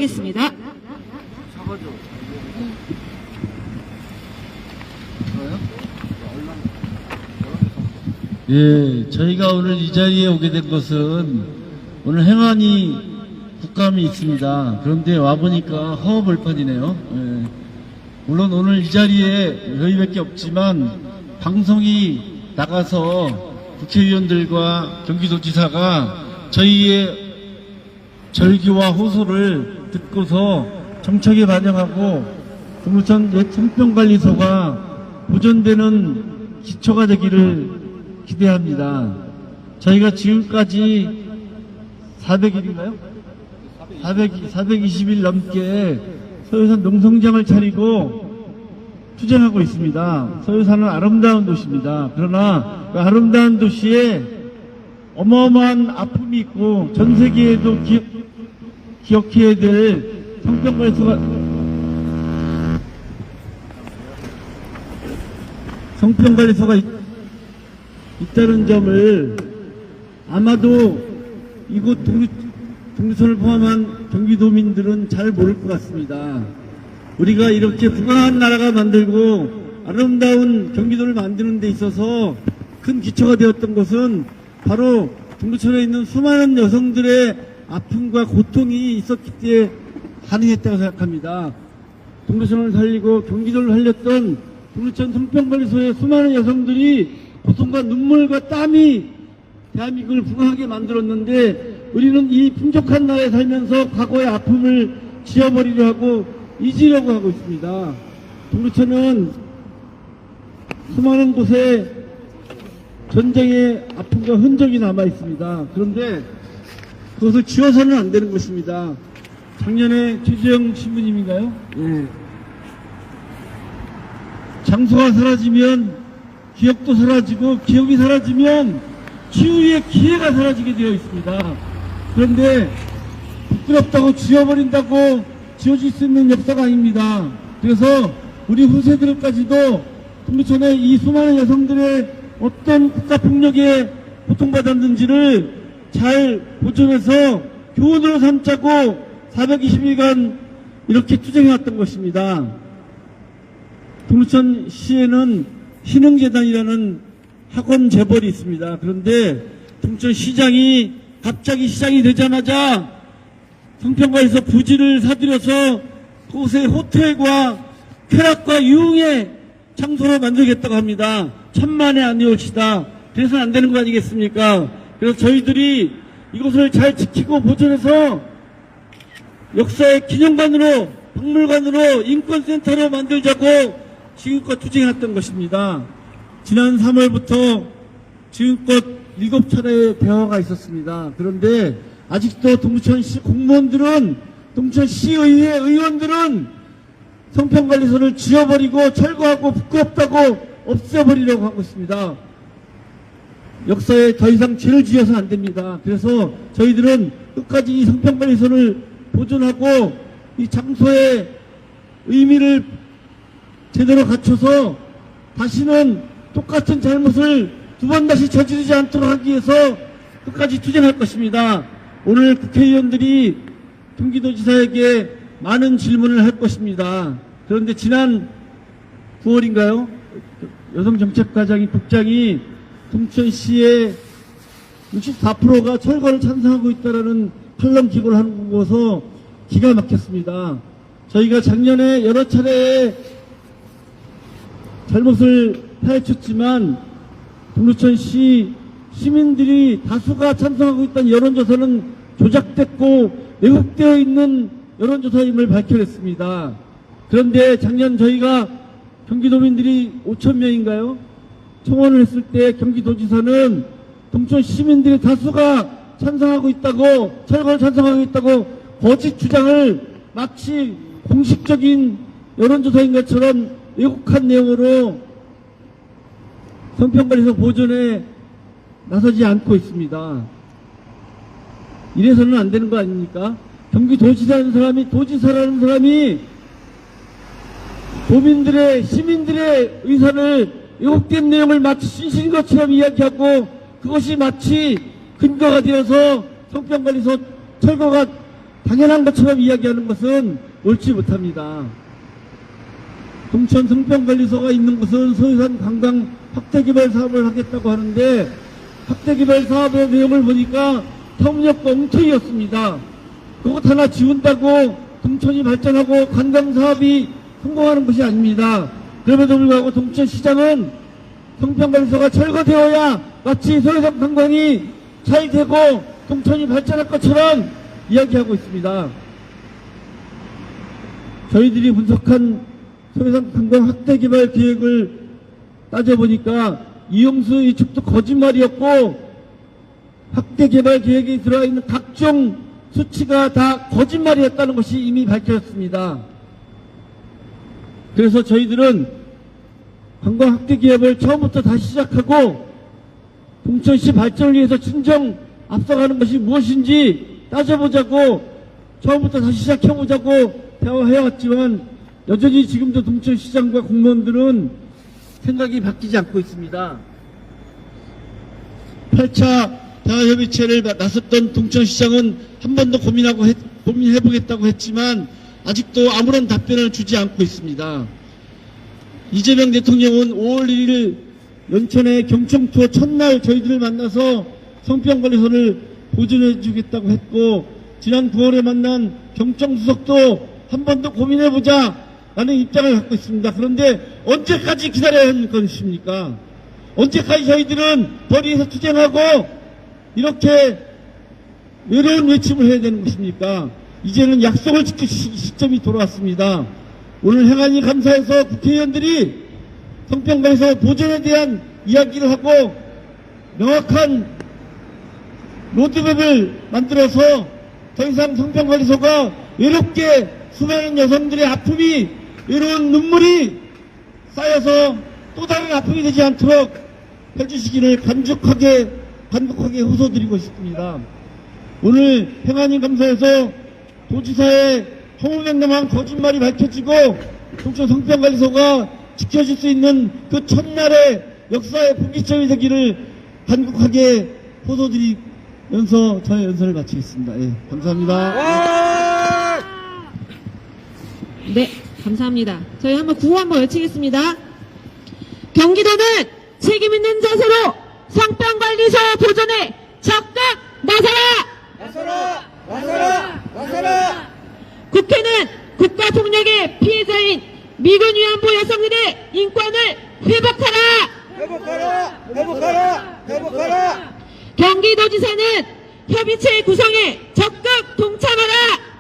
하겠습니다. 예, 저희가 오늘 이 자리에 오게 된 것은 오늘 행안위 국감이 있습니다. 그런데 와보니까 허허벌판이네요. 예. 물론 오늘 이 자리에 저희밖에 없지만 방송이 나가서 국회의원들과 경기도지사가 저희의 절규와 호소를 듣고서 정책에 반영하고 동부천 옛 성평관리소가 보존되는 기초가 되기를 기대합니다. 저희가 지금까지 400일인가요? 420일 넘게 서유산 농성장을 차리고 투쟁하고 있습니다. 서유산은 아름다운 도시입니다. 그러나 그 아름다운 도시에 어마어마한 아픔이 있고 전 세계에도 기억해야 될 성평관리소가 있다는 점을 아마도 이곳 동두천을 포함한 경기도민들은 잘 모를 것 같습니다. 우리가 이렇게 부강한 나라가 만들고 아름다운 경기도를 만드는 데 있어서 큰 기초가 되었던 것은 바로 동두천에 있는 수많은 여성들의 아픔과 고통이 있었기 때문에 가능했다고 생각합니다. 동두천을 살리고 경기도를 살렸던 동두천 성평관리소의 수많은 여성들이 고통과 눈물과 땀이 대한민국을 부강하게 만들었는데 우리는 이 풍족한 나라에 살면서 과거의 아픔을 지워버리려 하고 잊으려고 하고 있습니다. 동두천은 수많은 곳에 전쟁의 아픔과 흔적이 남아 있습니다. 그런데 그것을 지워서는 안 되는 것입니다. 작년에 최재형 신부님인가요? 예. 장소가 사라지면 기억도 사라지고 기억이 사라지면 치유의 기회가 사라지게 되어 있습니다. 그런데 부끄럽다고 지워버린다고 지워질 수 있는 역사가 아닙니다. 그래서 우리 후세들까지도 동두천의 이 수많은 여성들의 어떤 국가폭력에 고통받았는지를 잘 보존해서 교훈으로 삼자고 420일간 이렇게 투쟁해왔던 것입니다. 동두천 시에는 신흥재단이라는 학원 재벌이 있습니다. 그런데 동두천 시장이 갑자기 시장이 되자마자 성평관에서 부지를 사들여서 그곳에 호텔과 쾌락과 유흥의 장소로 만들겠다고 합니다. 천만에 안 이올시다. 그래서는 안 되는 거 아니겠습니까? 그래서 저희들이 이곳을 잘 지키고 보존해서 역사의 기념관으로, 박물관으로, 인권센터로 만들자고 지금껏 투쟁했던 것입니다. 지난 3월부터 지금껏 7차례의 대화가 있었습니다. 그런데 아직도 동두천시 공무원들은, 동두천시의회 의원들은 성평관리소를 지워버리고 철거하고 부끄럽다고 없애버리려고 하고 있습니다. 역사에 더 이상 죄를 지어서 안 됩니다. 그래서 저희들은 끝까지 이 성평관리소를 보존하고 이 장소의 의미를 제대로 갖춰서 다시는 똑같은 잘못을 두 번 다시 저지르지 않도록 하기 위해서 끝까지 투쟁할 것입니다. 오늘 국회의원들이 경기도지사에게 많은 질문을 할 것입니다. 그런데 지난 9월인가요? 여성정책과장이 국장이 동두천시의 64%가 철거를 찬성하고 있다라는 칼럼 기고를 하고서 기가 막혔습니다. 저희가 작년에 여러 차례 잘못을 파헤쳤지만 동두천시 시민들이 다수가 찬성하고 있다는 여론조사는 조작됐고 왜곡되어 있는 여론조사임을 밝혀냈습니다. 그런데 작년 저희가 경기도민들이 5,000명인가요? 청원을 했을 때 경기도지사는 동두천 시민들의 다수가 찬성하고 있다고, 철거를 찬성하고 있다고 거짓 주장을 마치 공식적인 여론조사인 것처럼 왜곡한 내용으로 성평관리소 보존에 나서지 않고 있습니다. 이래서는 안 되는 거 아닙니까? 경기도지사라는 사람이 도민들의, 시민들의 의사를 왜곡된 내용을 마치 진실인 것처럼 이야기하고 그것이 마치 근거가 되어서 성평관리소 철거가 당연한 것처럼 이야기하는 것은 옳지 못합니다. 동천 성평관리소가 있는 곳은 소유산 관광 확대개발 사업을 하겠다고 하는데 확대개발 사업의 내용을 보니까 터무니없고 엉터리였습니다. 그것 하나 지운다고 동천이 발전하고 관광사업이 성공하는 것이 아닙니다. 그럼에도 불구하고 동천시장은 성평관리소가 철거되어야 마치 소유산 관광이 잘 되고 동천이 발전할 것처럼 이야기하고 있습니다. 저희들이 분석한 소유산 관광 확대개발 계획을 따져보니까 이용수 이축도 거짓말이었고 확대개발 계획에 들어가 있는 각종 수치가 다 거짓말이었다는 것이 이미 밝혀졌습니다. 그래서 저희들은 관광 확대개혁을 처음부터 다시 시작하고 동천시 발전을 위해서 진정 앞서가는 것이 무엇인지 따져보자고 처음부터 다시 시작해보자고 대화해왔지만 여전히 지금도 동천시장과 공무원들은 생각이 바뀌지 않고 있습니다. 8차 대화협의체를 나섰던 동천시장은 한 번 더 고민해보겠다고 했지만 아직도 아무런 답변을 주지 않고 있습니다. 이재명 대통령은 5월 1일 연천의 경청투어 첫날 저희들을 만나서 성평관리소를 보존해주겠다고 했고 지난 9월에 만난 경청수석도 한 번 더 고민해보자 라는 입장을 갖고 있습니다. 그런데 언제까지 기다려야 하는 것입니까? 언제까지 저희들은 거리에서 투쟁하고 이렇게 외로운 외침을 해야 되는 것입니까? 이제는 약속을 지킬 시점이 돌아왔습니다. 오늘 행안위 감사에서 국회의원들이 성평관리소 보존에 대한 이야기를 하고 명확한 로드맵을 만들어서 더 이상 성평관리소가 외롭게 수많은 여성들의 아픔이 외로운 눈물이 쌓여서 또 다른 아픔이 되지 않도록 해주시기를 간곡하게 호소드리고 싶습니다. 오늘 행안위 감사에서 도지사의 허무맹랑한 거짓말이 밝혀지고 동천 성평관리소가 지켜질 수 있는 그 첫날의 역사의 분기점이 되기를 간곡하게 호소드리면서 저의 연설을 마치겠습니다. 예, 감사합니다. 네, 감사합니다. 저희 한번 구호 한번 외치겠습니다. 경기도는 책임있는 자세로 성평관리소 보존에 적극 나서라! 나서라! 국회는 국가폭력의 피해자인 미군 위안부 여성들의 인권을 회복하라! 경기도지사는 협의체 구성에 적극 동참하라!